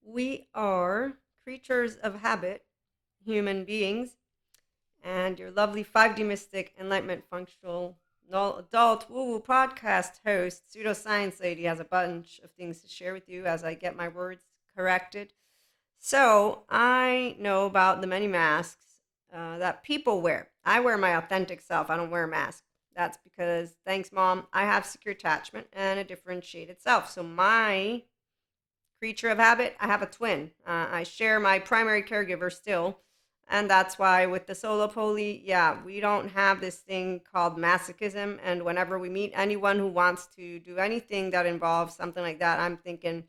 We are creatures of habit, human beings, and your lovely 5D mystic enlightenment functional null adult woo woo podcast host, pseudoscience lady, has a bunch of things to share with you as I get my words corrected. So, I know about the many masks that people wear. I wear my authentic self, I don't wear a mask. That's because, thanks, mom, I have secure attachment and a differentiated self. So, my creature of habit, I have a twin. I share my primary caregiver still. And that's why with the solo poly, yeah, we don't have this thing called masochism. And whenever we meet anyone who wants to do anything that involves something like that, I'm thinking,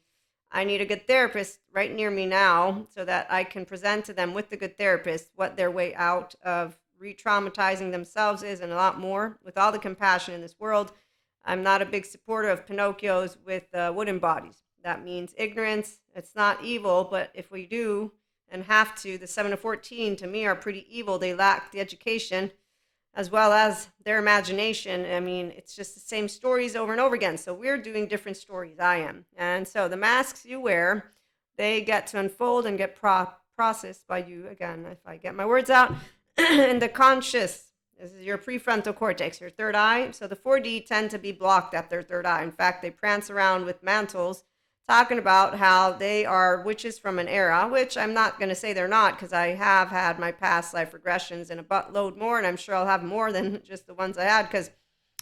I need a good therapist right near me now so that I can present to them with the good therapist what their way out of re traumatizing themselves is and a lot more. With all the compassion in this world, I'm not a big supporter of Pinocchios with wooden bodies. That means ignorance. It's not evil, but if we do and have to, the 7 to 14 to me are pretty evil. They lack the education as well as their imagination. I mean, it's just the same stories over and over again. So we're doing different stories. I am. And so the masks you wear, they get to unfold and get processed by you. Again, if I get my words out, in the conscious. This is your prefrontal cortex, your third eye. So the 4D tend to be blocked at their third eye. In fact, they prance around with mantles talking about how they are witches from an era, which I'm not going to say they're not because I have had my past life regressions and a buttload more, and I'm sure I'll have more than just the ones I had because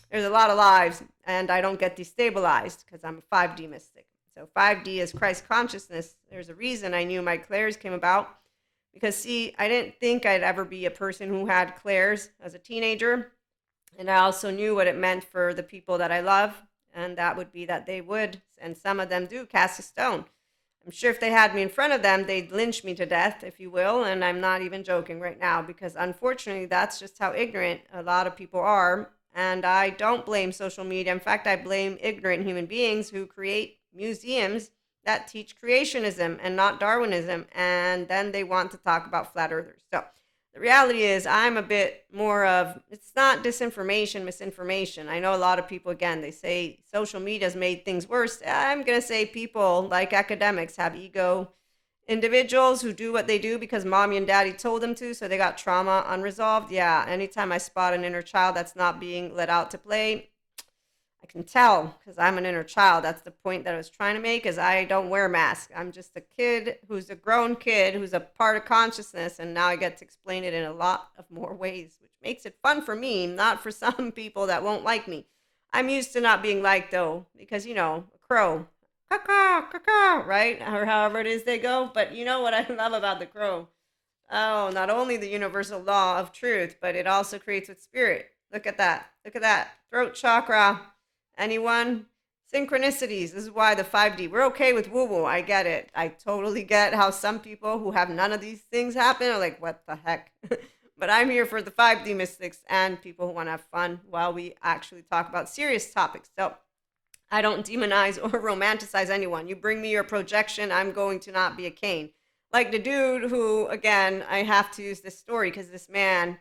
there's a lot of lives and I don't get destabilized because I'm a 5D mystic. So 5D is Christ consciousness. There's a reason I knew my clairs came about because, see, I didn't think I'd ever be a person who had clairs as a teenager. And I also knew what it meant for the people that I love, and that would be that they would, and some of them do, cast a stone. I'm sure if they had me in front of them, they'd lynch me to death, if you will, and I'm not even joking right now because unfortunately, that's just how ignorant a lot of people are. And I don't blame social media. In fact, I blame ignorant human beings who create museums that teach creationism and not Darwinism, and then they want to talk about flat earthers. So, the reality is I'm a bit more of, it's not disinformation, misinformation. I know a lot of people, again, they say social media has made things worse. I'm going to say people like academics have ego, individuals who do what they do because mommy and daddy told them to, so they got trauma unresolved. Yeah, anytime I spot an inner child that's not being let out to play, I can tell because I'm an inner child. That's the point that I was trying to make. Is I don't wear a mask. I'm just a kid who's a grown kid who's a part of consciousness, and now I get to explain it in a lot of more ways, which makes it fun for me, not for some people that won't like me. I'm used to not being liked though, because a crow, caw caw, right, or however it is they go. But you know what I love about the crow? Oh, not only the universal law of truth, but it also creates with spirit. Look at that. Look at that. Throat chakra. Anyone? Synchronicities. This is why the 5D. We're okay with woo woo. I get it. I totally get how some people who have none of these things happen are like, what the heck? But I'm here for the 5D mystics and people who want to have fun while we actually talk about serious topics. So I don't demonize or romanticize anyone. You bring me your projection, I'm going to not be a cane. Like the dude who, again, I have to use this story because this man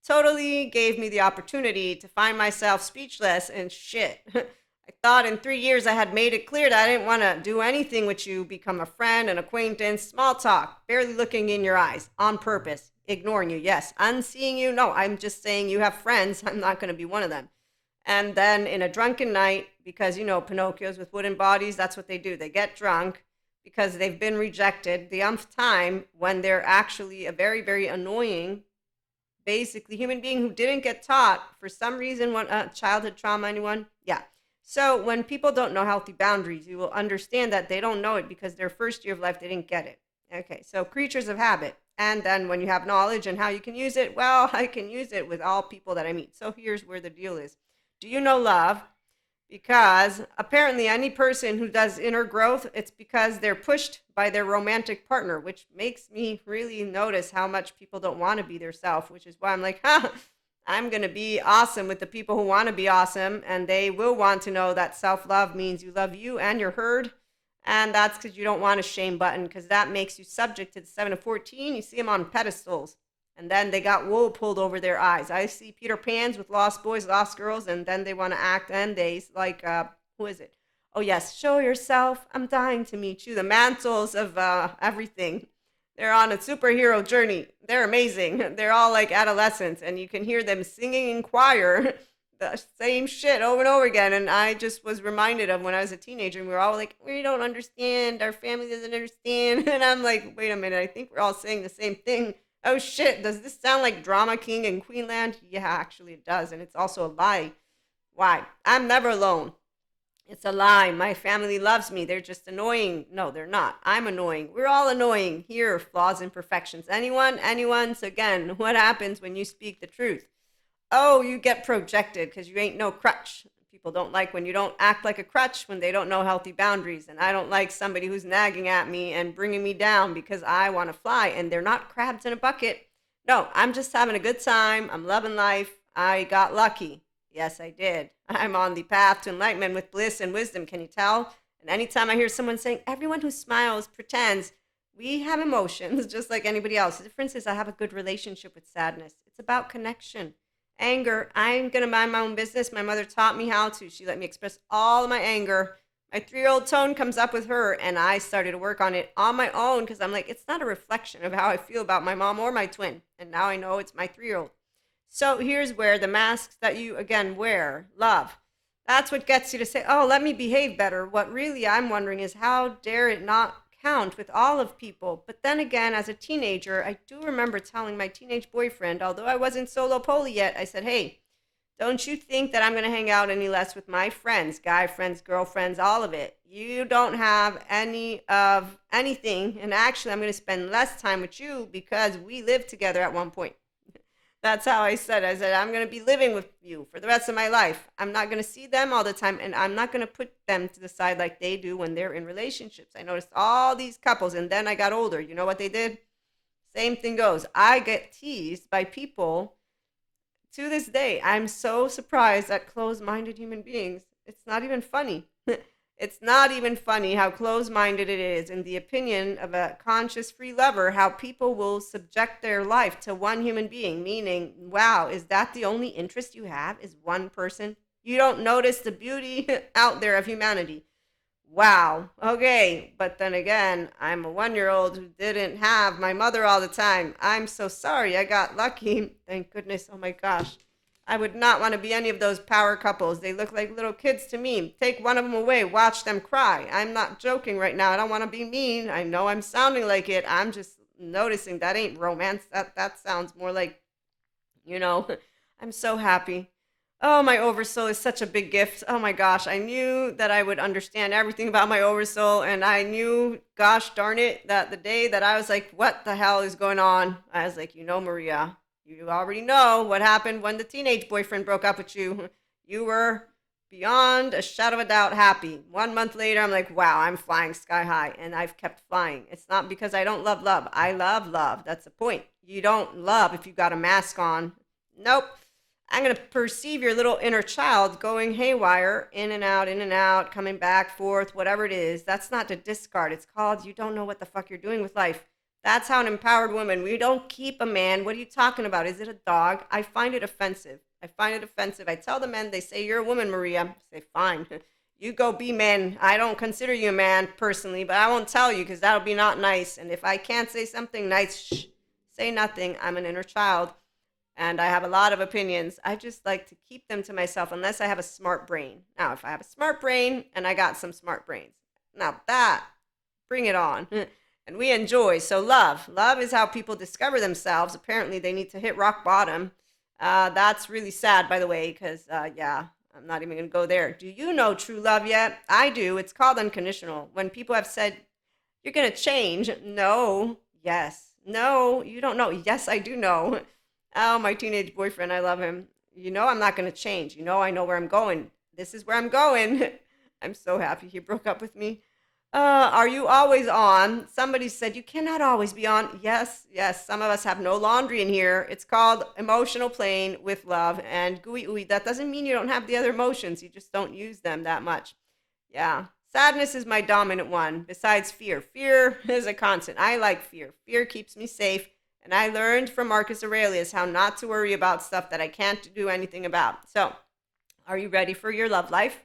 totally gave me the opportunity to find myself speechless and shit. I thought in 3 years I had made it clear that I didn't want to do anything with you, become a friend, an acquaintance, small talk, barely looking in your eyes, on purpose, ignoring you, yes, unseeing you, no, I'm just saying you have friends, I'm not going to be one of them. And then in a drunken night, because Pinocchios with wooden bodies, that's what they do. They get drunk because they've been rejected the umpth time when they're actually a very, very annoying, basically human being who didn't get taught for some reason what childhood trauma, anyone? Yeah. So when people don't know healthy boundaries, you will understand that they don't know it because their first year of life, they didn't get it. Okay, so creatures of habit. And then when you have knowledge and how you can use it, well, I can use it with all people that I meet. So here's where the deal is. Do you know love? Because apparently any person who does inner growth, it's because they're pushed by their romantic partner, which makes me really notice how much people don't want to be their self, which is why I'm like, I'm going to be awesome with the people who want to be awesome, and they will want to know that self-love means you love you and you're heard. And that's because you don't want a shame button, because that makes you subject to the 7 to 14. You see them on pedestals and then they got wool pulled over their eyes. I see Peter Pans with lost boys, lost girls, and then they want to act and they like who is it? Oh, yes, show yourself. I'm dying to meet you. The mantles of everything. They're on a superhero journey. They're amazing. They're all like adolescents, and you can hear them singing in choir the same shit over and over again. And I just was reminded of when I was a teenager, and we were all like, we don't understand. Our family doesn't understand. And I'm like, wait a minute. I think we're all saying the same thing. Oh, shit. Does this sound like Drama King and Queenland? Yeah, actually, it does. And it's also a lie. Why? I'm never alone. It's a lie. My family loves me. They're just annoying. No, they're not. I'm annoying. We're all annoying. Here, flaws, imperfections. Anyone? Anyone? So again, what happens when you speak the truth? Oh, you get projected because you ain't no crutch. People don't like when you don't act like a crutch when they don't know healthy boundaries. And I don't like somebody who's nagging at me and bringing me down because I want to fly and they're not crabs in a bucket. No, I'm just having a good time. I'm loving life. I got lucky. Yes, I did. I'm on the path to enlightenment with bliss and wisdom. Can you tell? And anytime I hear someone saying, everyone who smiles pretends, we have emotions just like anybody else. The difference is I have a good relationship with sadness. It's about connection. Anger, I'm going to mind my own business. My mother taught me how to. She let me express all of my anger. My 3-year-old tone comes up with her, and I started to work on it on my own because I'm like, it's not a reflection of how I feel about my mom or my twin. And now I know it's my 3-year-old. So here's where the masks that you, again, wear, love. That's what gets you to say, oh, let me behave better. What really I'm wondering is how dare it not count with all of people? But then again, as a teenager, I do remember telling my teenage boyfriend, although I wasn't solo poly yet, I said, hey, don't you think that I'm going to hang out any less with my friends, guy friends, girlfriends, all of it? You don't have any of anything. And actually, I'm going to spend less time with you because we lived together at one point. That's how I said. I said, I'm going to be living with you for the rest of my life. I'm not going to see them all the time, and I'm not going to put them to the side like they do when they're in relationships. I noticed all these couples, and then I got older. You know what they did? Same thing goes. I get teased by people to this day. I'm so surprised at closed minded human beings. It's not even funny. It's not even funny how close minded it is, in the opinion of a conscious free lover, how people will subject their life to one human being, meaning, wow, is that the only interest you have? Is one person? You don't notice the beauty out there of humanity. Wow. Okay. But then again, I'm a 1-year old who didn't have my mother all the time. I'm so sorry. I got lucky. Thank goodness. Oh my gosh. I would not want to be any of those power couples. They look like little kids to me. Take one of them away. Watch them cry. I'm not joking right now. I don't want to be mean. I know I'm sounding like it. I'm just noticing that ain't romance. That sounds more like, you know, I'm so happy. Oh, my oversoul is such a big gift. Oh my gosh, I knew that I would understand everything about my oversoul, and I knew, gosh darn it, that the day that I was like, what the hell is going on? I was like, Maria, you already know what happened when the teenage boyfriend broke up with you. You were beyond a shadow of a doubt happy. 1 month later, I'm like, wow, I'm flying sky high, and I've kept flying. It's not because I don't love love. I love love. That's the point. You don't love if you got a mask on. Nope. I'm going to perceive your little inner child going haywire, in and out, coming back, forth, whatever it is. That's not to discard. It's called you don't know what the fuck you're doing with life. That's how an empowered woman, we don't keep a man. What are you talking about? Is it a dog? I find it offensive. I tell the men, they say, you're a woman, Maria. I say, fine. You go be men. I don't consider you a man personally, but I won't tell you because that'll be not nice. And if I can't say something nice, shh, say nothing. I'm an inner child and I have a lot of opinions. I just like to keep them to myself unless I have a smart brain. Now, if I have a smart brain, and I got some smart brains, now that, bring it on. And we enjoy. So love is how people discover themselves. Apparently, they need to hit rock bottom. That's really sad, by the way, because, yeah, I'm not even going to go there. Do you know true love yet? I do. It's called unconditional. When people have said, you're going to change. No. Yes. No, you don't know. Yes, I do know. Oh, my teenage boyfriend, I love him. I'm not going to change. I know where I'm going. This is where I'm going. I'm so happy he broke up with me. Are you always on? Somebody said you cannot always be on. Yes, yes. Some of us have no laundry in here. It's called emotional plane with love and gooey ooey. That doesn't mean you don't have the other emotions. You just don't use them that much. Yeah. Sadness is my dominant one, besides fear. Fear is a constant. I like fear. Fear keeps me safe. And I learned from Marcus Aurelius how not to worry about stuff that I can't do anything about. So, are you ready for your love life?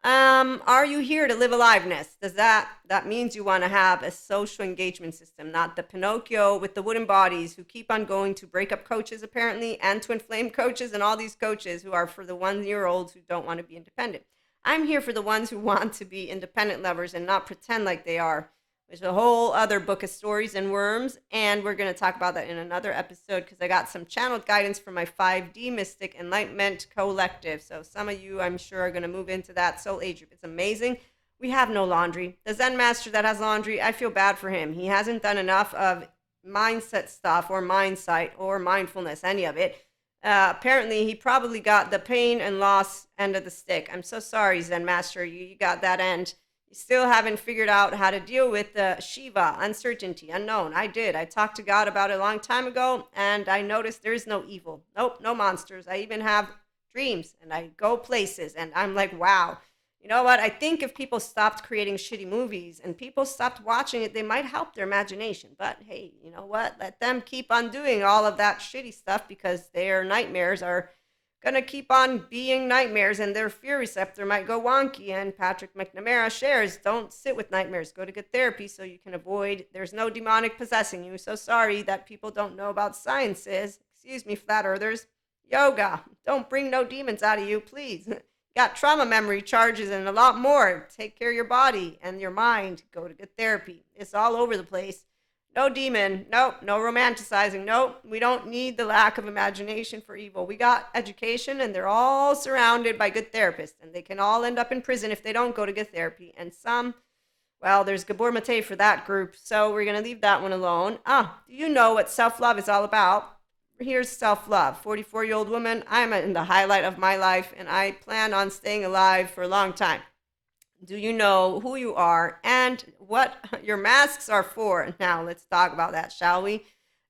Are you here to live aliveness? Does that means you want to have a social engagement system, not the Pinocchio with the wooden bodies who keep on going to breakup coaches apparently and to inflame coaches and all these coaches who are for the 1 year olds who don't want to be independent. I'm here for the ones who want to be independent lovers and not pretend like they are. There's a whole other book of stories and worms, and we're going to talk about that in another episode because I got some channeled guidance from my 5D Mystic Enlightenment Collective. So some of you, I'm sure, are going to move into that soul age group. It's amazing. We have no laundry. The Zen master that has laundry, I feel bad for him. He hasn't done enough of mindset stuff or mindsight or mindfulness, any of it. Apparently, he probably got the pain and loss end of the stick. I'm so sorry, Zen master. You got that end. You still haven't figured out how to deal with the Shiva, uncertainty, unknown. I did. I talked to God about it a long time ago, and I noticed there is no evil. Nope, no monsters. I even have dreams, and I go places, and I'm like, wow. You know what? I think if people stopped creating shitty movies and people stopped watching it, they might help their imagination. But hey, you know what? Let them keep on doing all of that shitty stuff because their nightmares are gonna keep on being nightmares and their fear receptor might go wonky. And Patrick McNamara shares, don't sit with nightmares, go to good therapy so you can avoid, there's no demonic possessing you. So sorry that people don't know about sciences. Excuse me, flat earthers. Yoga, don't bring no demons out of you, please. Got trauma memory charges and a lot more. Take care of your body and your mind. Go to good therapy. It's all over the place. No demon. Nope. No romanticizing. Nope. We don't need the lack of imagination for evil. We got education and they're all surrounded by good therapists. And they can all end up in prison if they don't go to good therapy. And some, well, there's Gabor Mate for that group. So we're going to leave that one alone. Do you know what self-love is all about? Here's self-love. 44-year-old woman. I'm in the highlight of my life and I plan on staying alive for a long time. Do you know who you are and what your masks are for? Now, let's talk about that, shall we?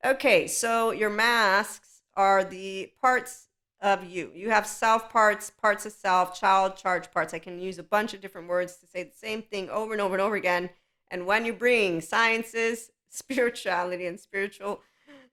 Okay, so your masks are the parts of you. You have self parts, parts of self, child, charge parts. I can use a bunch of different words to say the same thing over and over and over again. And when you bring sciences, spirituality, and spiritual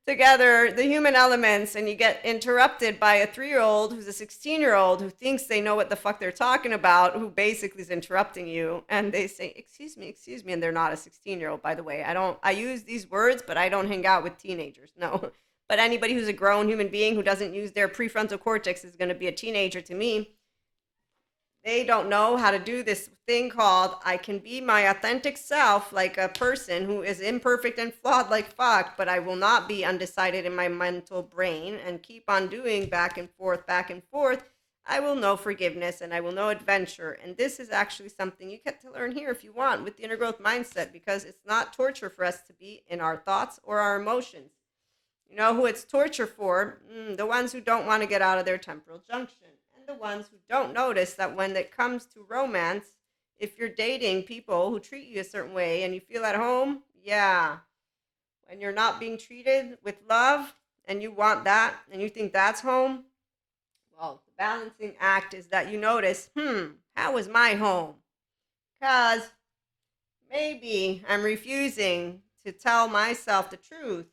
together, the human elements, and you get interrupted by a 3-year-old who's a 16-year-old who thinks they know what the fuck they're talking about, who basically is interrupting you, and they say, excuse me, and they're not a 16-year-old, by the way. I use these words, but I don't hang out with teenagers, no. But anybody who's a grown human being who doesn't use their prefrontal cortex is going to be a teenager to me. They don't know how to do this thing called I can be my authentic self like a person who is imperfect and flawed like fuck, but I will not be undecided in my mental brain and keep on doing back and forth, back and forth. I will know forgiveness and I will know adventure. And this is actually something you get to learn here if you want with the inner growth mindset, because it's not torture for us to be in our thoughts or our emotions. You know who it's torture for? The ones who don't want to get out of their temporal junction. The ones who don't notice that when it comes to romance, if you're dating people who treat you a certain way and you feel at home, yeah. When you're not being treated with love and you want that and you think that's home, well, the balancing act is that you notice, how is my home? Because maybe I'm refusing to tell myself the truth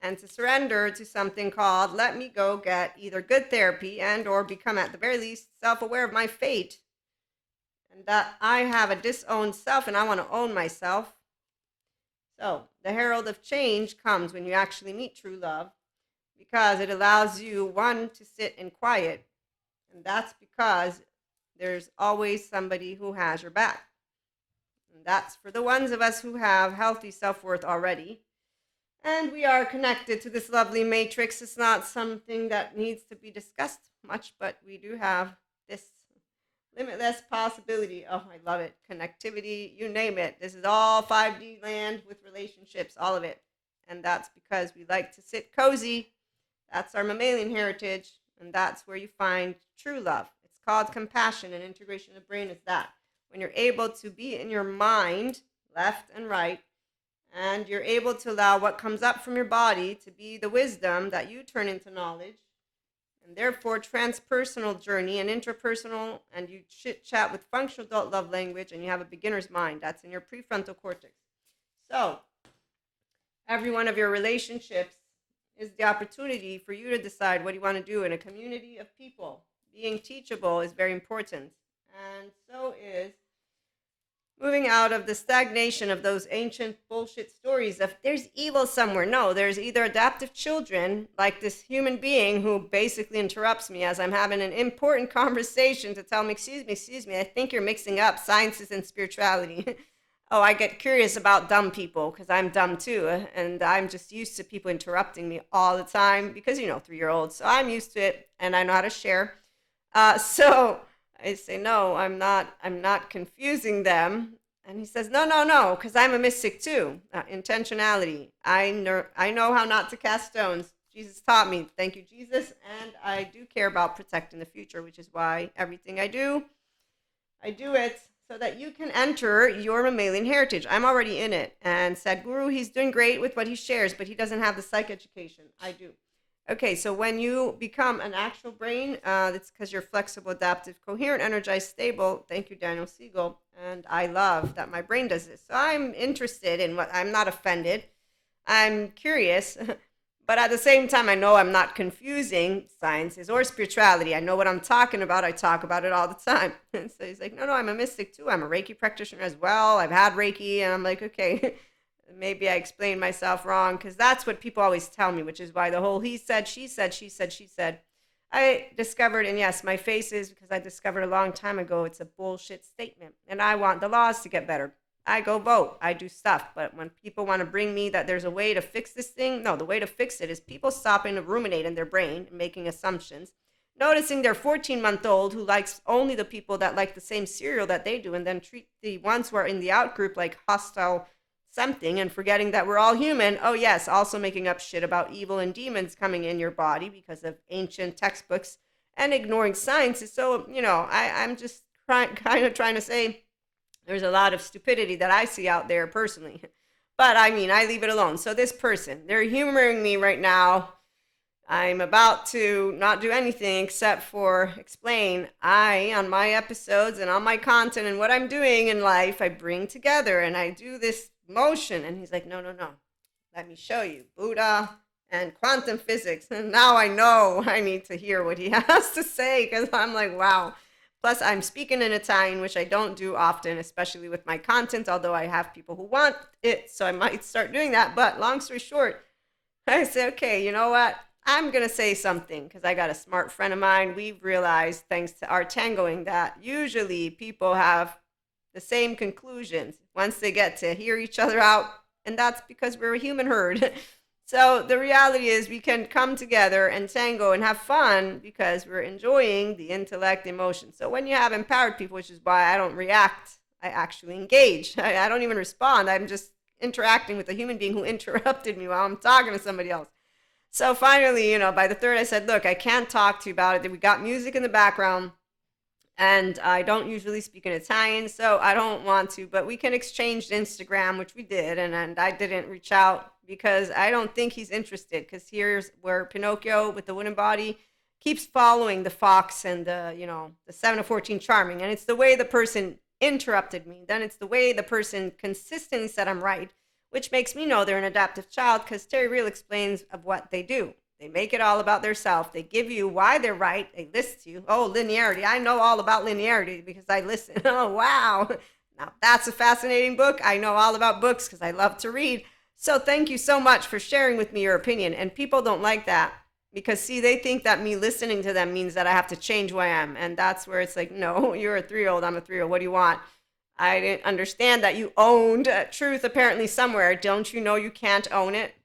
and to surrender to something called let me go get either good therapy and or become at the very least self-aware of my fate, and that I have a disowned self and I want to own myself. So the herald of change comes when you actually meet true love, because it allows you, one, to sit in quiet, and that's because there's always somebody who has your back, and that's for the ones of us who have healthy self-worth already. And we are connected to this lovely matrix. It's not something that needs to be discussed much, but we do have this limitless possibility. Oh, I love it. Connectivity, you name it. This is all 5D land with relationships, all of it. And that's because we like to sit cozy. That's our mammalian heritage. And that's where you find true love. It's called compassion, and integration of the brain is that. When you're able to be in your mind, left and right, and you're able to allow what comes up from your body to be the wisdom that you turn into knowledge, and therefore transpersonal journey and interpersonal, and you chit chat with functional adult love language, and you have a beginner's mind. That's in your prefrontal cortex. So every one of your relationships is the opportunity for you to decide what you want to do in a community of people. Being teachable is very important. And so is moving out of the stagnation of those ancient bullshit stories of there's evil somewhere. No, there's either adaptive children, like this human being who basically interrupts me as I'm having an important conversation to tell me, excuse me, I think you're mixing up sciences and spirituality. Oh, I get curious about dumb people because I'm dumb too. And I'm just used to people interrupting me all the time because, 3-year olds. So I'm used to it and I know how to share. So I say, no, I'm not confusing them. And he says, no, because I'm a mystic too. Intentionality. I know how not to cast stones. Jesus taught me. Thank you, Jesus. And I do care about protecting the future, which is why everything I do it so that you can enter your mammalian heritage. I'm already in it. And Sadhguru, he's doing great with what he shares, but he doesn't have the psych education. I do. Okay, so when you become an actual brain, it's because you're flexible, adaptive, coherent, energized, stable. Thank you, Daniel Siegel. And I love that my brain does this. So I'm interested in what I'm not offended. I'm curious, but at the same time, I know I'm not confusing sciences or spirituality. I know what I'm talking about. I talk about it all the time. And so he's like, no, I'm a mystic too. I'm a Reiki practitioner as well. I've had Reiki. And I'm like, okay, maybe I explained myself wrong because that's what people always tell me, which is why the whole he said, she said, she said, she said. I discovered, and yes, my face is because I discovered a long time ago, it's a bullshit statement. And I want the laws to get better. I go vote. I do stuff. But when people want to bring me that there's a way to fix this thing, no, the way to fix it is people stopping to ruminate in their brain and making assumptions. Noticing their 14-month-old who likes only the people that like the same cereal that they do and then treat the ones who are in the out group like hostile something and forgetting that we're all human. Oh, yes, also making up shit about evil and demons coming in your body because of ancient textbooks and ignoring science. So, I'm just kind of trying to say there's a lot of stupidity that I see out there personally. But I mean, I leave it alone. So this person, they're humoring me right now. I'm about to not do anything except for explain. On my episodes and on my content and what I'm doing in life, I bring together and I do this motion. And he's like, no. Let me show you. Buddha and quantum physics. And now I know I need to hear what he has to say because I'm like, wow. Plus, I'm speaking in Italian, which I don't do often, especially with my content, although I have people who want it. So I might start doing that. But long story short, I say, okay, you know what? I'm going to say something because I got a smart friend of mine. We've realized, thanks to our tangoing, that usually people have the same conclusions once they get to hear each other out. And that's because we're a human herd. So the reality is we can come together and tango and have fun because we're enjoying the intellect emotion. So when you have empowered people, which is why I don't react, I actually engage. I don't even respond. I'm just interacting with a human being who interrupted me while I'm talking to somebody else. So finally, by the third, I said, look, I can't talk to you about it. We got music in the background, and I don't usually speak in Italian, so I don't want to, but we can exchange Instagram, which we did, and I didn't reach out because I don't think he's interested, because here's where Pinocchio with the wooden body keeps following the fox and the 7 of 14 charming, and it's the way the person interrupted me. Then it's the way the person consistently said I'm right, which makes me know they're an adaptive child because Terry Real explains of what they do. They make it all about their self. They give you why they're right. They list you. Oh, linearity. I know all about linearity because I listen. Oh, wow. Now that's a fascinating book. I know all about books because I love to read. So thank you so much for sharing with me your opinion. And people don't like that because, see, they think that me listening to them means that I have to change who I am. And that's where it's like, no, you're a 3-year-old. I'm a 3-year-old. What do you want? I didn't understand that you owned truth apparently somewhere. Don't you know you can't own it?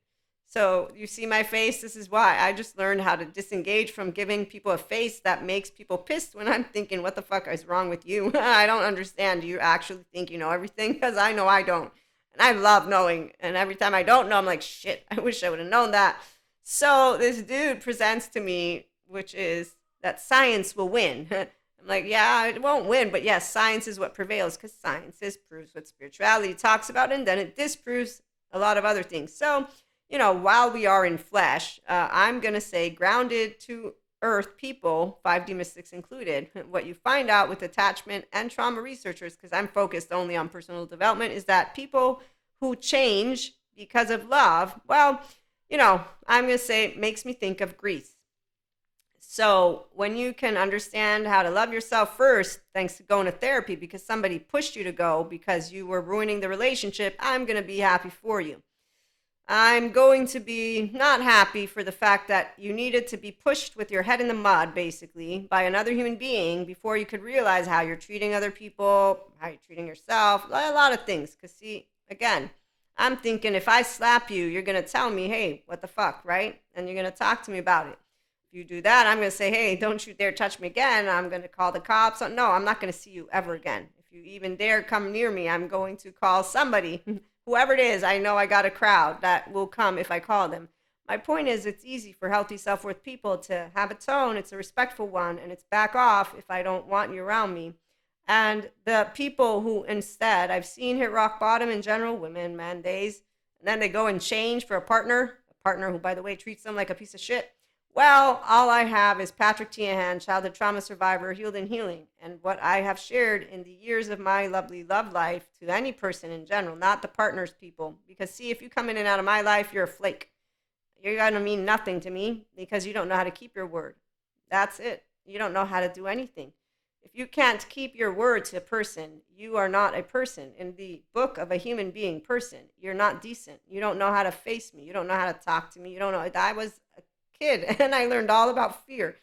So you see my face? This is why. I just learned how to disengage from giving people a face that makes people pissed when I'm thinking, what the fuck is wrong with you? I don't understand. Do you actually think you know everything? Because I know I don't. And I love knowing. And every time I don't know, I'm like, shit, I wish I would have known that. So this dude presents to me, which is that science will win. I'm like, yeah, it won't win, but yes, science is what prevails because science proves what spirituality talks about, and then it disproves a lot of other things. So, while we are in flesh, I'm going to say grounded to earth people, 5D mystics included, what you find out with attachment and trauma researchers, because I'm focused only on personal development, is that people who change because of love, well, I'm going to say it makes me think of Greece. So when you can understand how to love yourself first, thanks to going to therapy because somebody pushed you to go because you were ruining the relationship, I'm going to be happy for you. I'm going to be not happy for the fact that you needed to be pushed with your head in the mud, basically, by another human being before you could realize how you're treating other people, how you're treating yourself, a lot of things. Because, see, again, I'm thinking if I slap you, you're going to tell me, hey, what the fuck, right? And you're going to talk to me about it. If you do that, I'm going to say, hey, don't you dare touch me again. I'm going to call the cops. No, I'm not going to see you ever again. If you even dare come near me, I'm going to call somebody. Whoever it is, I know I got a crowd that will come if I call them. My point is, it's easy for healthy self worth people to have a tone, it's a respectful one, and it's back off if I don't want you around me. And the people who instead I've seen hit rock bottom in general, women, men, days, and then they go and change for a partner who, by the way, treats them like a piece of shit. Well, all I have is Patrick Tiahan, childhood trauma survivor, healed and healing. And what I have shared in the years of my lovely love life to any person in general, not the partners people. Because, see, if you come in and out of my life, you're a flake. You're going to mean nothing to me because you don't know how to keep your word. That's it. You don't know how to do anything. If you can't keep your word to a person, you are not a person. In the book of a human being person, you're not decent. You don't know how to face me. You don't know how to talk to me. You don't know. I was a kid and I learned all about fear.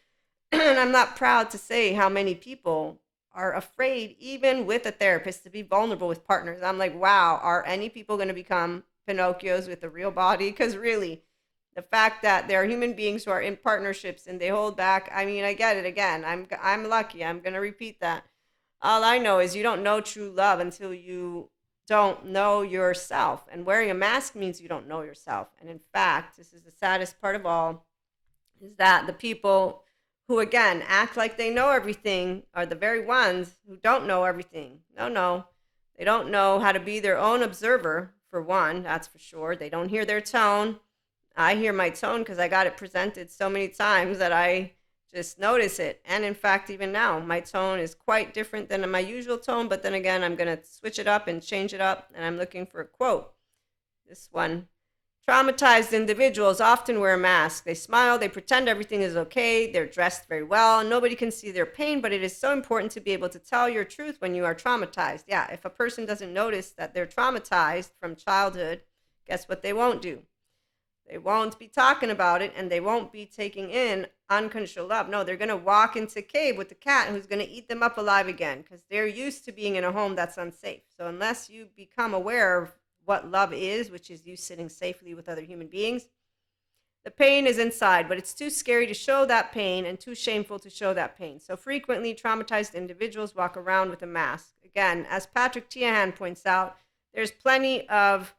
And I'm not proud to say how many people are afraid, even with a therapist, to be vulnerable with partners. I'm like, wow, are any people going to become Pinocchios with a real body? Because really, the fact that there are human beings who are in partnerships and they hold back, I mean, I get it again. I'm lucky. I'm going to repeat that. All I know is you don't know true love until you don't know yourself. And wearing a mask means you don't know yourself. And in fact, this is the saddest part of all, is that the people who, again, act like they know everything are the very ones who don't know everything. No. They don't know how to be their own observer, for one, that's for sure. They don't hear their tone. I hear my tone because I got it presented so many times that I just notice it. And in fact, even now, my tone is quite different than my usual tone. But then again, I'm going to switch it up and change it up. And I'm looking for a quote. This one. Traumatized individuals often wear a mask. They smile, they pretend everything is okay, they're dressed very well, and nobody can see their pain, but it is so important to be able to tell your truth when you are traumatized. Yeah, if a person doesn't notice that they're traumatized from childhood, guess what they won't do? They won't be talking about it and they won't be taking in unconditional love. No, they're going to walk into a cave with the cat who's going to eat them up alive again because they're used to being in a home that's unsafe. So unless you become aware of what love is, which is you sitting safely with other human beings, the pain is inside, but it's too scary to show that pain and too shameful to show that pain. So frequently, traumatized individuals walk around with a mask. Again, as Patrick Tiahan points out, there's plenty of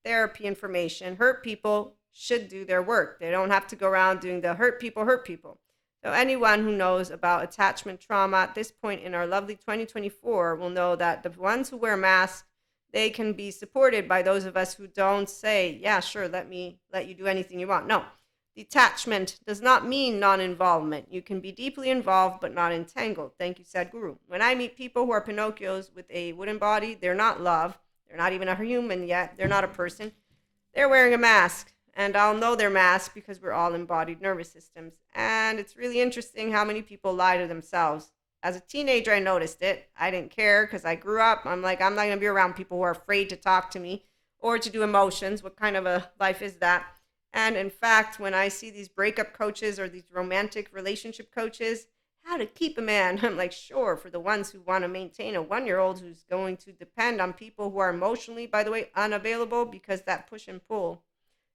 therapy information. Hurt people should do their work. They don't have to go around doing the hurt people. So anyone who knows about attachment trauma at this point in our lovely 2024 will know that the ones who wear masks, they can be supported by those of us who don't say, yeah, sure, let you do anything you want. No, detachment does not mean non-involvement. You can be deeply involved but not entangled. Thank you, Sadhguru. When I meet people who are Pinocchios with a wooden body, they're not love. They're not even a human yet. They're not a person. They're wearing a mask. And I'll know they're masked because we're all embodied nervous systems. And it's really interesting how many people lie to themselves. As a teenager, I noticed it. I didn't care because I grew up. I'm like, I'm not going to be around people who are afraid to talk to me or to do emotions. What kind of a life is that? And in fact, when I see these breakup coaches or these romantic relationship coaches, how to keep a man, I'm like, sure, for the ones who want to maintain a 1-year-old who's going to depend on people who are emotionally, by the way, unavailable, because that push and pull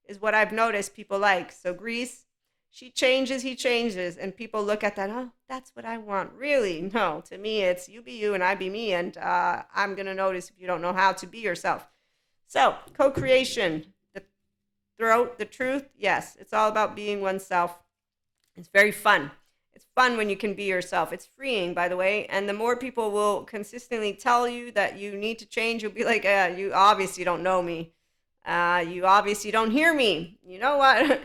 is what I've noticed people like. So Greece, she changes, he changes, and people look at that, oh, that's what I want. Really? No, to me, it's you be you and I be me, and I'm going to notice if you don't know how to be yourself. So, co-creation, the throat, the truth, yes, it's all about being oneself. It's very fun. It's fun when you can be yourself. It's freeing, by the way, and the more people will consistently tell you that you need to change, you'll be like, you obviously don't know me. You obviously don't hear me. You know what?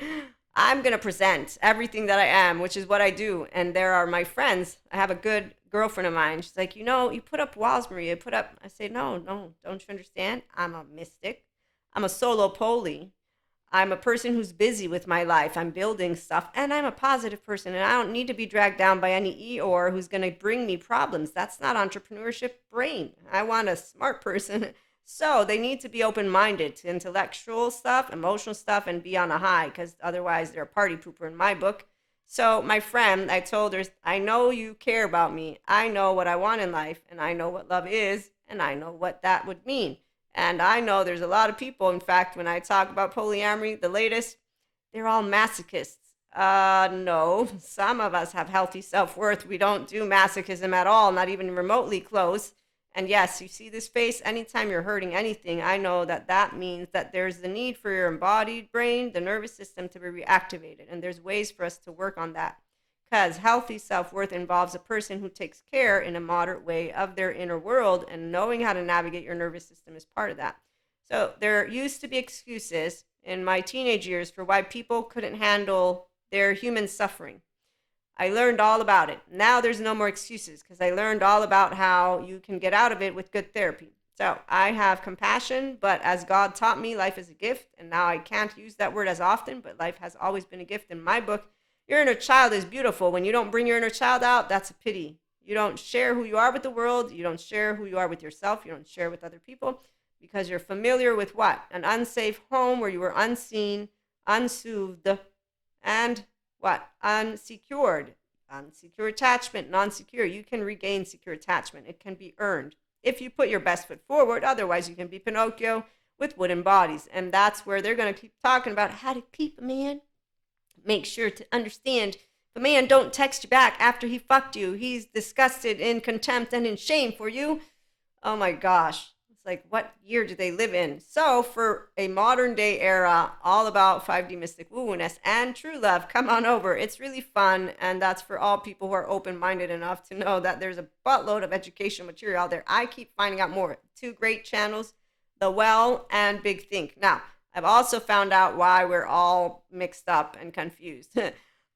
I'm going to present everything that I am, which is what I do. And there are my friends. I have a good girlfriend of mine. She's like, you put up walls, Maria. I say, no, don't you understand? I'm a mystic. I'm a solo poly. I'm a person who's busy with my life. I'm building stuff, and I'm a positive person, and I don't need to be dragged down by any Eeyore who's going to bring me problems. That's not entrepreneurship brain. I want a smart person. So they need to be open minded to intellectual stuff, emotional stuff, and be on a high, because otherwise they're a party pooper in my book. So, my friend, I told her, I know you care about me. I know what I want in life, and I know what love is, and I know what that would mean. And I know there's a lot of people, in fact, when I talk about polyamory, the latest, they're all masochists. No, some of us have healthy self worth. We don't do masochism at all, not even remotely close. And yes, you see this face anytime you're hurting anything. I know that that means that there's the need for your embodied brain, the nervous system to be reactivated. And there's ways for us to work on that. Because healthy self worth involves a person who takes care in a moderate way of their inner world, and knowing how to navigate your nervous system is part of that. So there used to be excuses in my teenage years for why people couldn't handle their human suffering. I learned all about it. Now there's no more excuses because I learned all about how you can get out of it with good therapy. So I have compassion, but as God taught me, life is a gift. And now I can't use that word as often, but life has always been a gift in my book. Your inner child is beautiful. When you don't bring your inner child out, that's a pity. You don't share who you are with the world. You don't share who you are with yourself. You don't share with other people because you're familiar with what? An unsafe home where you were unseen, unsoothed, and what? Unsecured. Unsecure attachment, non-secure. You can regain secure attachment. It can be earned if you put your best foot forward. Otherwise, you can be Pinocchio with wooden bodies. And that's where they're going to keep talking about how to keep a man. Make sure to understand the man don't text you back after he fucked you. He's disgusted, in contempt, and in shame for you. Oh my gosh. It's like, what year do they live in? So, for a modern day era, all about 5D mystic woo-woo-ness and true love, come on over. It's really fun, and that's for all people who are open-minded enough to know that there's a buttload of education material out there. I keep finding out more. Two great channels, The Well and Big Think. Now, I've also found out why we're all mixed up and confused.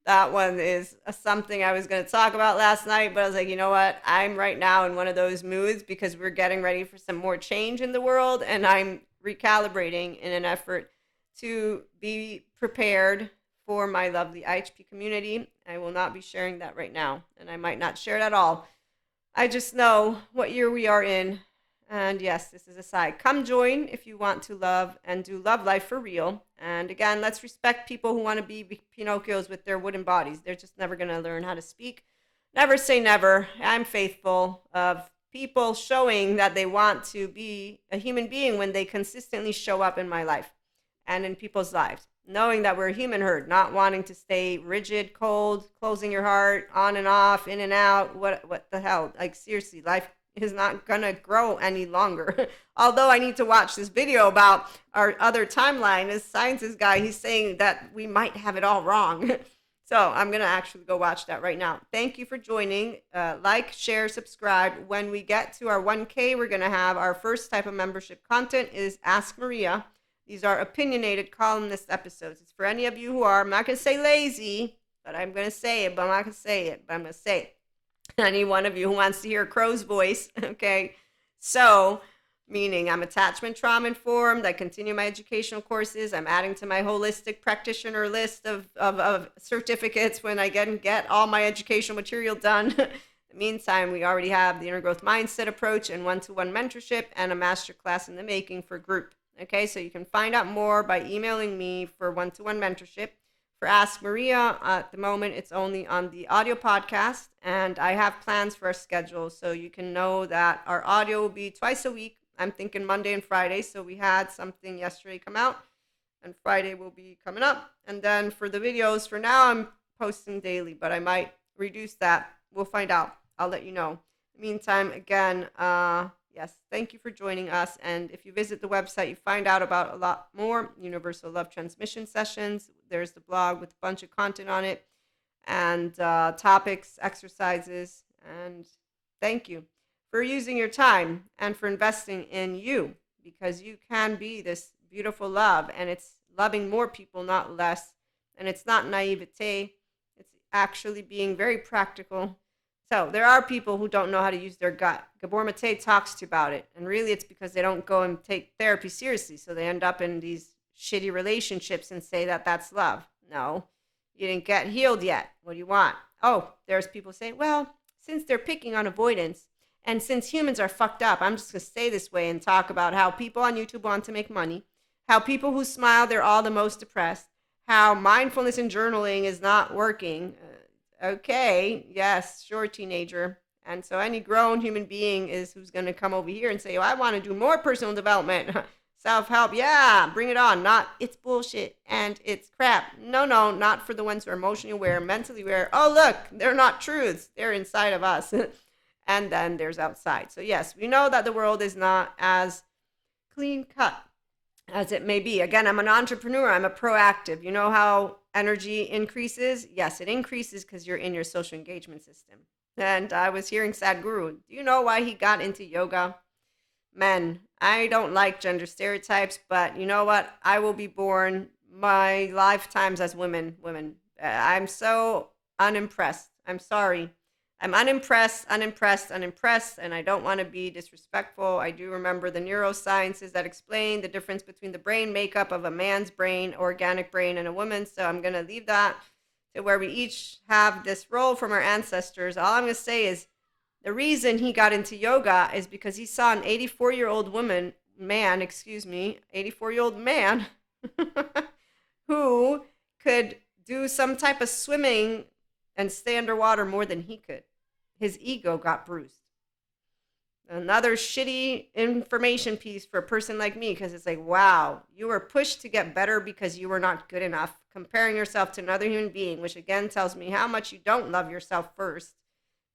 That one is something I was going to talk about last night, but I was like, you know what? I'm right now in one of those moods because we're getting ready for some more change in the world, and I'm recalibrating in an effort to be prepared for my lovely IHP community. I will not be sharing that right now, and I might not share it at all. I just know what year we are in. And yes, this is a side. Come join if you want to love and do love life for real. And again, let's respect people who want to be Pinocchios with their wooden bodies. They're just never going to learn how to speak. Never say never. I'm faithful of people showing that they want to be a human being when they consistently show up in my life and in people's lives. Knowing that we're a human herd, not wanting to stay rigid, cold, closing your heart, on and off, in and out. What the hell? Like, seriously, life is not gonna grow any longer. Although I need to watch this video about our other timeline. This scientist guy, he's saying that we might have it all wrong. So I'm gonna actually go watch that right now. Thank you for joining. Like, share, subscribe. When we get to our 1K, we're gonna have our first type of membership content is Ask Maria. These are opinionated columnist episodes. It's for any of you who are, I'm not gonna say lazy, but I'm gonna say it, but I'm not gonna say it, but I'm gonna say it. Any one of you who wants to hear Crow's voice, okay? So, meaning I'm attachment trauma informed, I continue my educational courses, I'm adding to my holistic practitioner list of certificates when I get all my educational material done. In the meantime, we already have the inner growth mindset approach and one-to-one mentorship and a masterclass in the making for group. Okay, so you can find out more by emailing me for one-to-one mentorship. For Ask Maria, at the moment, it's only on the audio podcast, and I have plans for our schedule, so you can know that our audio will be twice a week. I'm thinking Monday and Friday, so we had something yesterday come out, and Friday will be coming up. And then for the videos, for now, I'm posting daily, but I might reduce that. We'll find out. I'll let you know. In the meantime, again, yes, thank you for joining us. And if you visit the website, you find out about a lot more Universal Love Transmission sessions. There's the blog with a bunch of content on it and topics, exercises. And thank you for using your time and for investing in you, because you can be this beautiful love, and it's loving more people, not less. And it's not naivete. It's actually being very practical. So there are people who don't know how to use their gut. Gabor Mate talks to you about it. And really it's because they don't go and take therapy seriously. So they end up in these shitty relationships and say that that's love. No, you didn't get healed yet. What do you want? Oh, there's people saying, well, since they're picking on avoidance and since humans are fucked up, I'm just going to stay this way and talk about how people on YouTube want to make money, how people who smile, they're all the most depressed, how mindfulness and journaling is not working. Okay, yes, sure, teenager. And so any grown human being is who's going to come over here and say, oh, I want to do more personal development. Self-help, yeah, bring it on. Not, it's bullshit and it's crap. No, not for the ones who are emotionally aware, mentally aware. Oh, look, they're not truths. They're inside of us. And then there's outside. So yes, we know that the world is not as clean cut as it may be. Again, I'm an entrepreneur. I'm a proactive. You know how energy increases? Yes, it increases because you're in your social engagement system. And I was hearing Sadhguru. Do you know why he got into yoga? Men. I don't like gender stereotypes, but you know what? I will be born my lifetimes as women. I'm so unimpressed. I'm sorry. I'm unimpressed, and I don't want to be disrespectful. I do remember the neurosciences that explain the difference between the brain makeup of a man's brain, organic brain, and a woman's. So I'm going to leave that to where we each have this role from our ancestors. All I'm going to say is the reason he got into yoga is because he saw an 84-year-old 84-year-old man who could do some type of swimming and stay underwater more than he could. His ego got bruised. Another shitty information piece for a person like me, because it's like, wow, you were pushed to get better because you were not good enough, comparing yourself to another human being, which again tells me how much you don't love yourself first,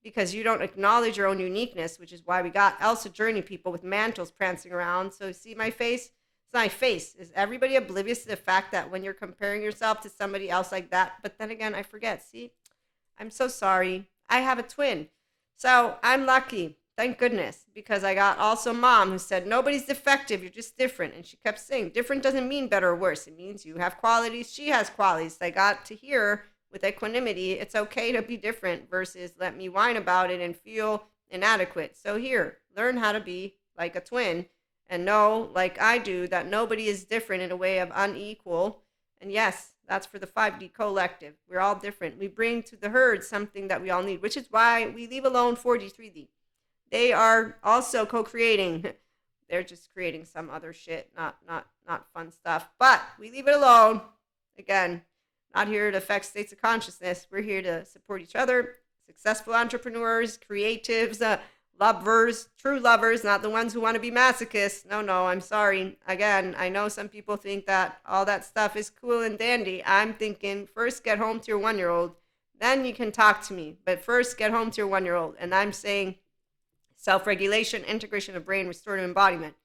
because you don't acknowledge your own uniqueness, which is why we got Elsa Journey people with mantles prancing around. So see my face? It's not my face. Is everybody oblivious to the fact that when you're comparing yourself to somebody else like that? But then again, I forget. See, I'm so sorry. I have a twin. So I'm lucky. Thank goodness. Because I got also mom who said, nobody's defective. You're just different. And she kept saying, different doesn't mean better or worse. It means you have qualities. She has qualities. I got to hear with equanimity, it's okay to be different versus let me whine about it and feel inadequate. So here, learn how to be like a twin and know, like I do, that nobody is different in a way of unequal. And yes, that's for the 5D collective. We're all different. We bring to the herd something that we all need, which is why we leave alone 4D, 3D. They are also co-creating. They're just creating some other shit, not fun stuff. But we leave it alone. Again, not here to affect states of consciousness. We're here to support each other, successful entrepreneurs, creatives, lovers, true lovers, not the ones who want to be masochists. No, I'm sorry. Again, I know some people think that all that stuff is cool and dandy. I'm thinking first get home to your 1-year-old, then you can talk to me. But first get home to your 1-year-old. And I'm saying self-regulation, integration of brain, restorative embodiment.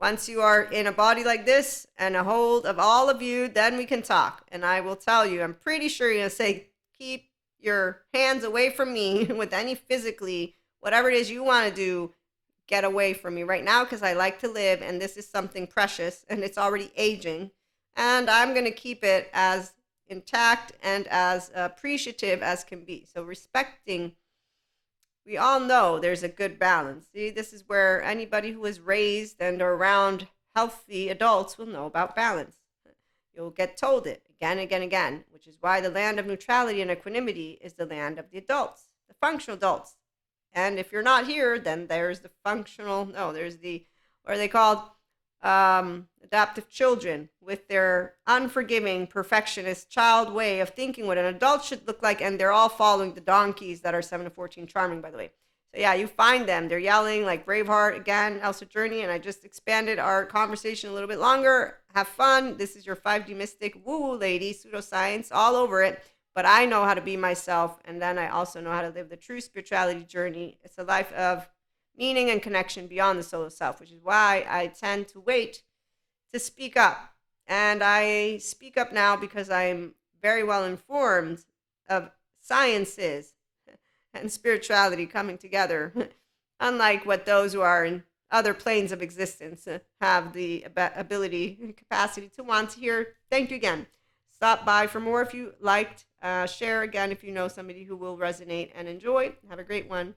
Once you are in a body like this and a hold of all of you, then we can talk. And I will tell you, I'm pretty sure you're going to say, keep your hands away from me with any physically, whatever it is you want to do, get away from me right now because I like to live and this is something precious and it's already aging. And I'm going to keep it as intact and as appreciative as can be. So respecting, we all know there's a good balance. See, this is where anybody who is raised and or around healthy adults will know about balance. You'll get told it again, which is why the land of neutrality and equanimity is the land of the adults, the functional adults. And if you're not here, then there's the there's the, what are they called? Adaptive children with their unforgiving, perfectionist child way of thinking what an adult should look like, and they're all following the donkeys that are 7 to 14 charming, by the way. So yeah, you find them. They're yelling like Braveheart again, Elsa Journey, and I just expanded our conversation a little bit longer. Have fun. This is your 5D mystic woo-woo lady, pseudoscience all over it. But I know how to be myself, and then I also know how to live the true spirituality journey. It's a life of meaning and connection beyond the solo self, which is why I tend to wait to speak up. And I speak up now because I'm very well informed of sciences and spirituality coming together, unlike what those who are in other planes of existence have the ability and capacity to want to hear. Thank you again. Stop by for more if you liked. Share again if you know somebody who will resonate and enjoy. Have a great one.